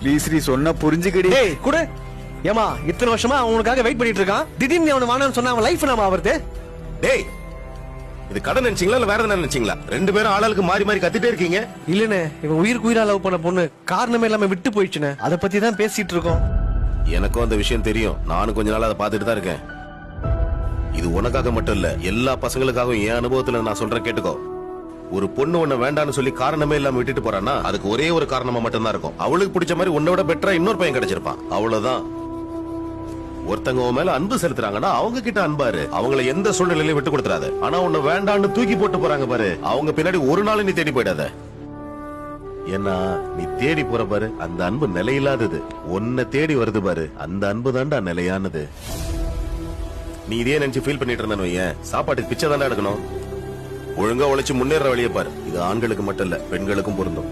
Please நீ சொன்னா புரிஞ்சுக்கடி. டேய் குடு. ஏமா இத்தனை வருஷமா அவனுக்காக வெயிட் பண்ணிட்டு இருக்கான், திடீர்னு அவனை வானான்னு சொன்னா அவன் லைஃப் நாம ஆவறது. டேய் இது கடன் நினைச்சீங்களா இல்ல வேற எதுனா நினைச்சீங்களா? ரெண்டு பேரும் ஆளாளுக்கு மாறி மாறி கத்திட்டே இருக்கீங்க. இல்லனே, இவன் உயிருக்கு உயிரா லவ் பண்ண பொண்ணு காரணமே இல்லாம விட்டு போயிடுச்சுனே, அத பத்தி தான் பேசிட்டு இருக்கோம். எனக்கும் அந்த விஷயம் தெரியும், நானும் கொஞ்ச நாள் அதை பார்த்துட்டு தான் இருக்கேன். இது உனக்காக மட்டும் இல்ல, எல்லா பசங்களுக்காகவும் என் அனுபவத்துல நான் சொல்றேன் கேட்டுக்கோ. ஒரு பொண்ணு உன்னை வேண்டான்னு சொல்லி காரணமே இல்லாம விட்டுட்டு போறான்னா அதுக்கு ஒரே ஒரு காரணமா மட்டும் தான் இருக்கும். அவளுக்கு பிடிச்ச மாதிரி உன்னை விட பெட்டரா இன்னொரு பையன் கிடைச்சிருப்பான், அவ்வளவுதான். ஒருத்தங்க உன் மேல அன்பு செலுத்துறாங்கன்னா அவங்க கிட்ட அன்பாரு, அவங்கள எந்த சூழ்நிலையிலும் விட்டு கொடுத்துறாத. ஆனா உன்னை வேண்டான்னு தூக்கி போட்டு போறாங்க பாரு, அவங்க பின்னாடி ஒரு நாள் நீ தேடி போயிடாத. ஏன்னா நீ தேடி போற பாரு அந்த அன்பு நிலையில்லாதது, உன்னை தேடி வருது பாரு அந்த அன்பு தான்டா நிலையானது. நீ இதே நினைச்சு ஃபீல் பண்ணிட்டு இருந்தேன்னு வையேன், சாப்பாட்டுக்கு பிச்சை தானே எடுக்கணும். ஒழுங்கா உழைச்சு முன்னேற வழியை பாரு. இது ஆண்களுக்கு மட்டும் இல்ல பெண்களுக்கும் பொருந்தும்.